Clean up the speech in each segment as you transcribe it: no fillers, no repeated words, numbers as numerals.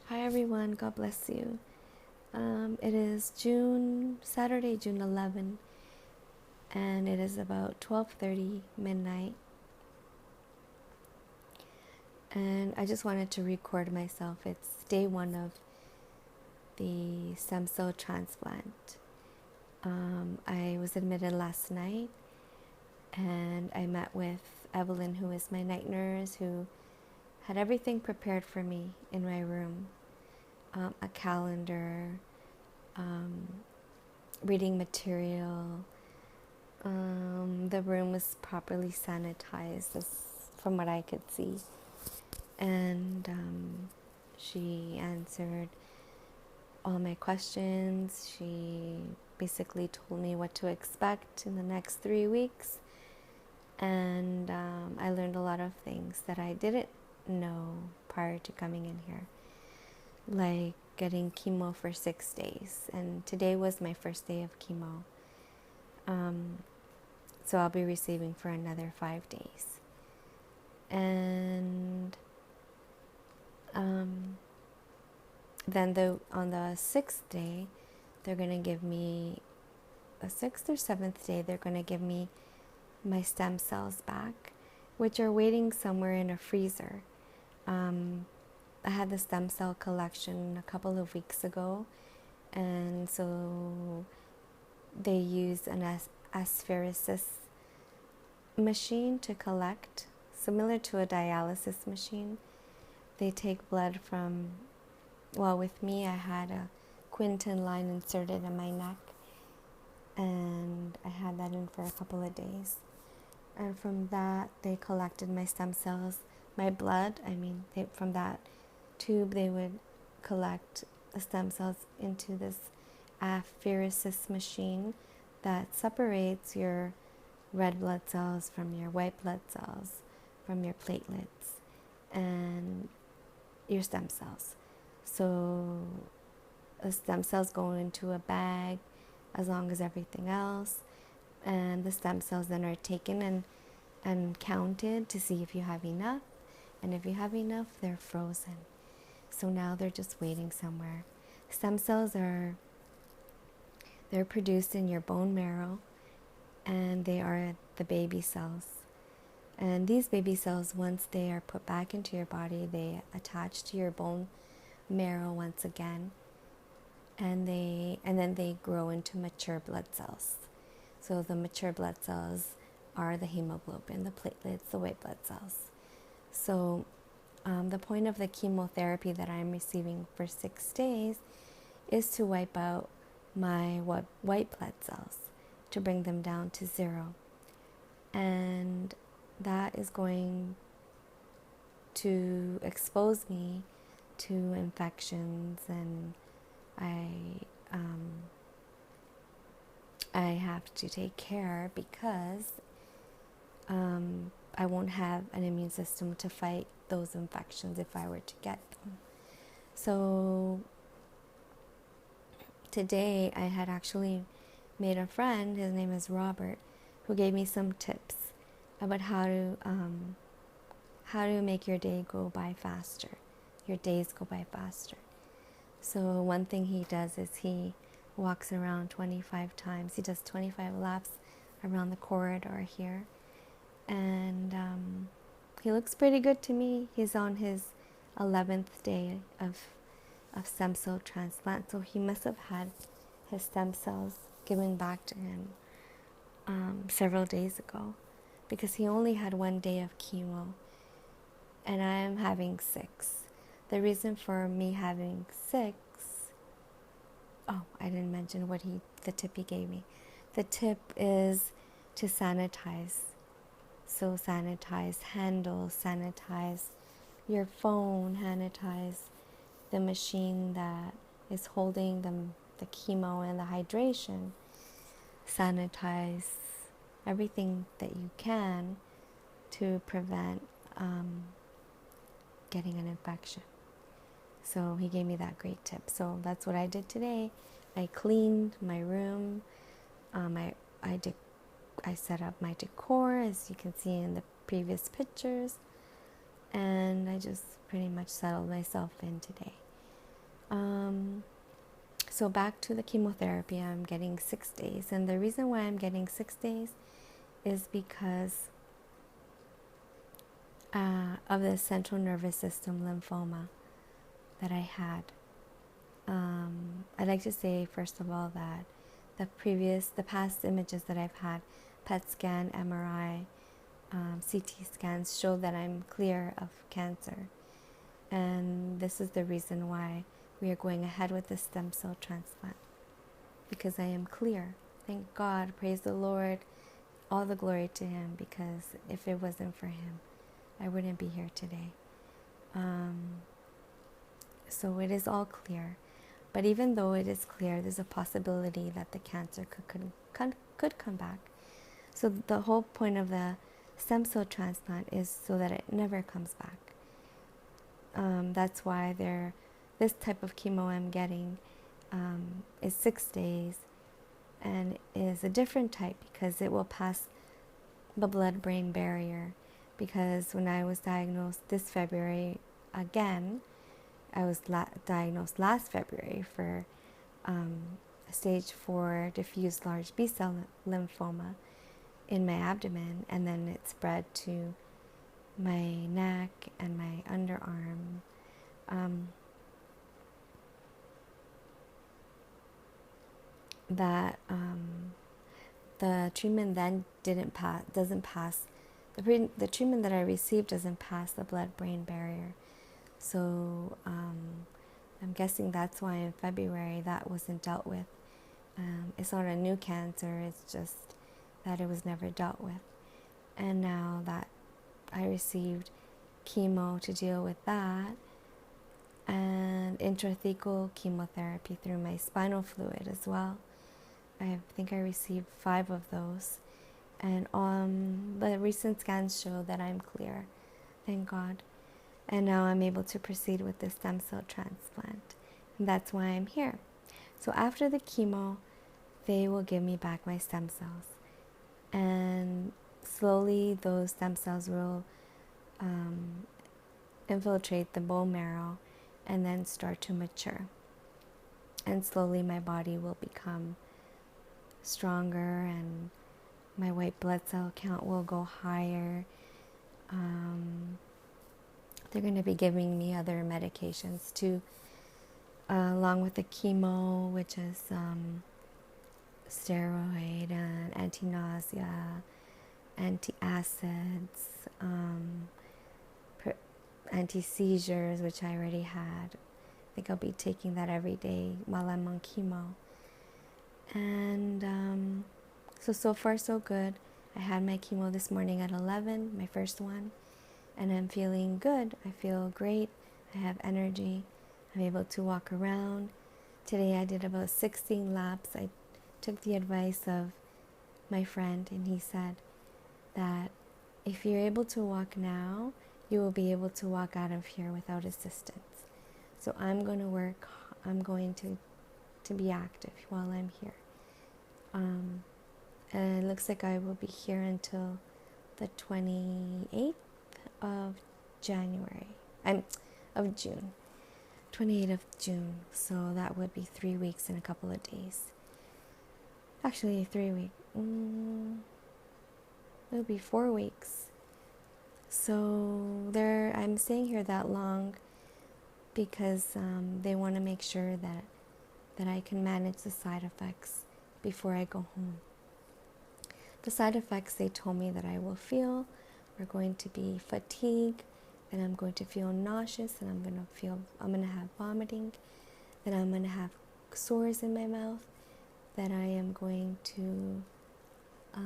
Hi everyone, God bless you. It is Saturday, June 11, and it is about 12:30 midnight. And I just wanted to record myself. It's day one of the stem cell transplant. I was admitted last night, and I met with Evelyn, who is my night nurse, who had everything prepared for me in my room, a calendar, reading material. The room was properly sanitized, from what I could see. And she answered all my questions. She basically told me what to expect in the next 3 weeks. And I learned a lot of things that I didn't know prior to coming in here, like getting chemo for 6 days. And today was my first day of chemo. So I'll be receiving for another 5 days. And then on the 6th day, they're going to give me, the 6th or 7th day, they're going to give me my stem cells back, which are waiting somewhere in a freezer. I had the stem cell collection a couple of weeks ago, and so they use an aspheresis machine to collect, similar to a dialysis machine. They take blood from, well, with me, I had a Quinton line inserted in my neck, and I had that in for a couple of days. And from that, they collected my stem cells, my blood. From that tube, they would collect the stem cells into this apheresis machine that separates your red blood cells from your white blood cells, from your platelets, and your stem cells. So the stem cells go into a bag as long as everything else, and the stem cells then are taken and counted to see if you have enough, and if you have enough, they're frozen. So now they're just waiting somewhere. Stem cells they're produced in your bone marrow, and they are the baby cells. And these baby cells, once they are put back into your body, they attach to your bone marrow once again, and then they grow into mature blood cells. So the mature blood cells are the hemoglobin, the platelets, the white blood cells. So the point of the chemotherapy that I'm receiving for 6 days is to wipe out my white blood cells, to bring them down to 0. And that is going to expose me to infections, and I have to take care because I won't have an immune system to fight those infections if I were to get them. So today I had actually made a friend, his name is Robert, who gave me some tips about how to make your day go by faster, your days go by faster. So one thing he does is he walks around 25 times. He does 25 laps around the corridor here. And he looks pretty good to me. He's on his 11th day of stem cell transplant. So he must have had his stem cells given back to him several days ago, because he only had 1 day of chemo, and I am having 6. The reason for me having 6, I didn't mention the tip he gave me. The tip is to sanitize. So sanitize handles, sanitize your phone, sanitize the machine that is holding the chemo and the hydration. Sanitize everything that you can to prevent getting an infection. So he gave me that great tip. So that's what I did today. I cleaned my room. I set up my decor, as you can see in the previous pictures, and I just pretty much settled myself in today. So back to the chemotherapy, I'm getting 6 days. And the reason why I'm getting 6 days is because of the central nervous system lymphoma that I had. I'd like to say, first of all, that the past images that I've had, PET scan, MRI, CT scans, show that I'm clear of cancer. And this is the reason why we are going ahead with the stem cell transplant, because I am clear. Thank God, praise the Lord, all the glory to Him, because if it wasn't for Him, I wouldn't be here today. So it is all clear. But even though it is clear, there's a possibility that the cancer could come back. So the whole point of the stem cell transplant is so that it never comes back. That's why this type of chemo I'm getting is 6 days and is a different type because it will pass the blood-brain barrier. Because when I was diagnosed this February again, I was diagnosed last February for stage 4 diffuse large B-cell lymphoma in my abdomen, and then it spread to my neck and my underarm. The treatment then doesn't pass. The treatment that I received doesn't pass the blood-brain barrier. So I'm guessing that's why in February that wasn't dealt with. It's not a new cancer, it's just that it was never dealt with. And now that I received chemo to deal with that, and intrathecal chemotherapy through my spinal fluid as well. I think I received 5 of those. And the recent scans show that I'm clear, thank God. And now I'm able to proceed with the stem cell transplant. And that's why I'm here. So after the chemo, they will give me back my stem cells. And slowly those stem cells will infiltrate the bone marrow and then start to mature. And slowly my body will become stronger and my white blood cell count will go higher. They're going to be giving me other medications too, along with the chemo, which is steroid and anti-nausea, anti-acids, anti-seizures, which I already had. I think I'll be taking that every day while I'm on chemo. And so far so good. I had my chemo this morning at 11, my first one, and I'm feeling good. I feel great. I have energy. I'm able to walk around. Today I did about 16 laps. I took the advice of my friend, and he said that if you're able to walk now, you will be able to walk out of here without assistance. So I'm going to work. I'm going to be active while I'm here. And it looks like I will be here until the 28th of January. Of June. 28th of June. So that would be 3 weeks and a couple of days. Actually, 3 weeks. It'll be 4 weeks. So I'm staying here that long because they want to make sure that I can manage the side effects before I go home. The side effects they told me that I will feel are going to be fatigue, then I'm going to feel nauseous, and I'm going to have vomiting, then I'm going to have sores in my mouth, that I am going to, what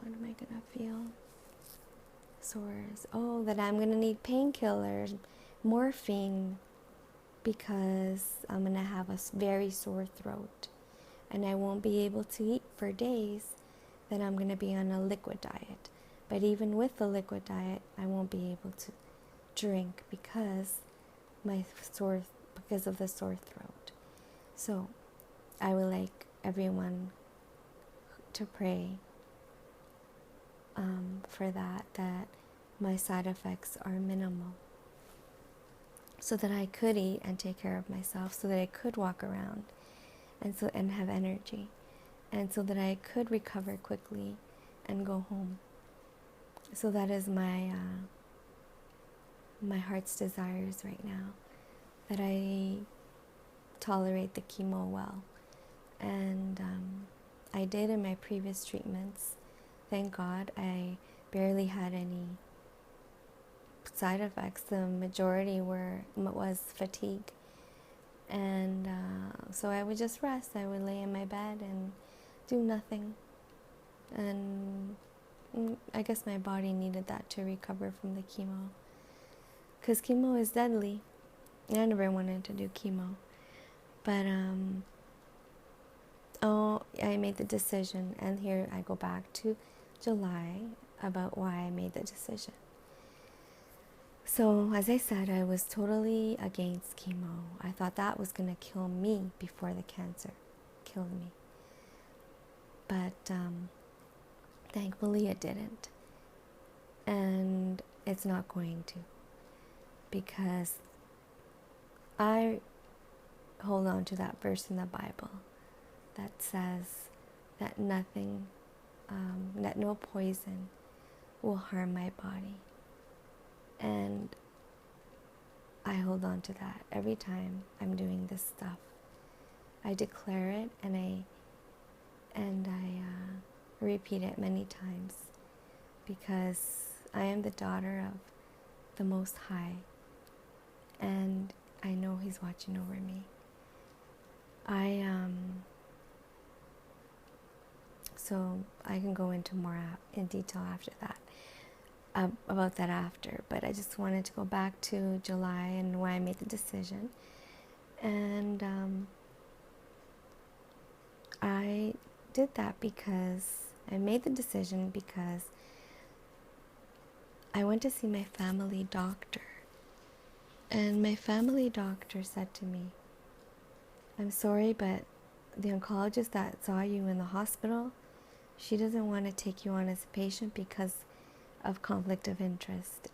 am I going to feel? Sores. Oh, that I'm going to need painkillers, morphine, because I'm going to have a very sore throat. And I won't be able to eat for days, then I'm going to be on a liquid diet. But even with the liquid diet, I won't be able to drink because of the sore throat. So I would like everyone to pray for that my side effects are minimal. so that I could eat and take care of myself, so that I could walk around and have energy, and so that I could recover quickly and go home. So that is my heart's desires right now, that I tolerate the chemo well. And I did in my previous treatments. Thank God I barely had any side effects. The majority was fatigue. And so I would just rest. I would lay in my bed and do nothing. And I guess my body needed that to recover from the chemo. Because chemo is deadly. I never wanted to do chemo. But I made the decision, and here I go back to July about why I made the decision. So, as I said, I was totally against chemo. I thought that was going to kill me before the cancer killed me. But thankfully it didn't. And it's not going to. Because I hold on to that verse in the Bible that says that nothing, that no poison will harm my body. And I hold on to that every time I'm doing this stuff. I declare it, and I repeat it many times, because I am the daughter of the Most High, and I know He's watching over me. So I can go into more in detail after that, about that after, but I just wanted to go back to July and why I made the decision. And I did that because I made the decision because I went to see my family doctor, and my family doctor said to me, "I'm sorry, but the oncologist that saw you in the hospital, she doesn't want to take you on as a patient because of conflict of interest,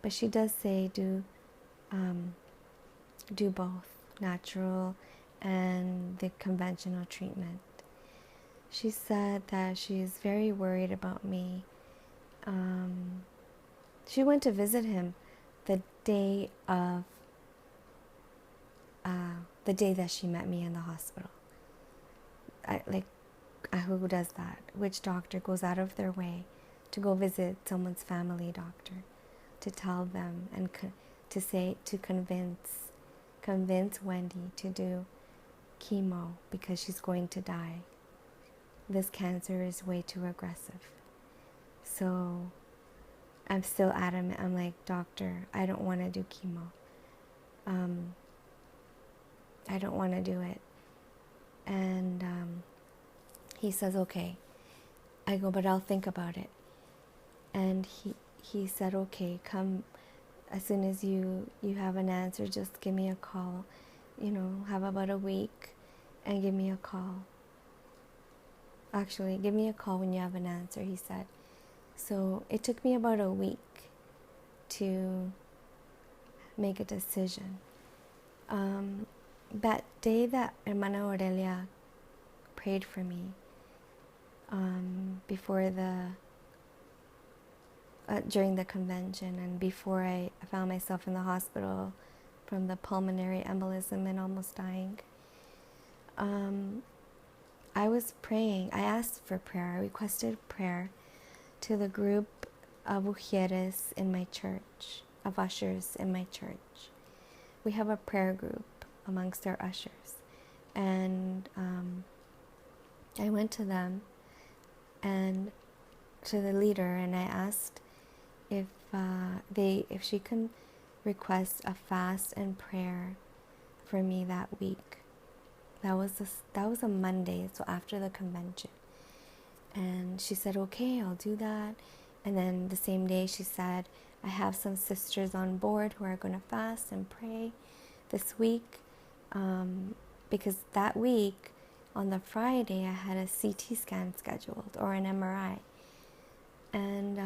but she does say do both natural and the conventional treatment." She said that she's very worried about me. She went to visit him the day that she met me in the hospital. Who does that? Which doctor goes out of their way to go visit someone's family doctor, to tell them and to convince Wendy to do chemo because she's going to die. This cancer is way too aggressive. So I'm still adamant. I'm like, "Doctor, I don't want to do chemo. I don't want to do it." And he says, "Okay." I go, "But I'll think about it." And he said, "Okay, come as soon as you have an answer, just give me a call. Have about a week and give me a call. Actually, give me a call when you have an answer," he said. So it took me about a week to make a decision. That day that Hermana Aurelia prayed for me, before during the convention, and before I found myself in the hospital from the pulmonary embolism and almost dying, I was praying. I asked for prayer. I requested prayer to the group of mujeres in my church, of ushers in my church. We have a prayer group amongst our ushers, and I went to them and to the leader, and I asked if she can request a fast and prayer for me that week. That was a Monday, so after the convention. And she said, "Okay, I'll do that." And then the same day she said, "I have some sisters on board who are going to fast and pray this week." Because that week, on the Friday, I had a CT scan scheduled, or an MRI. And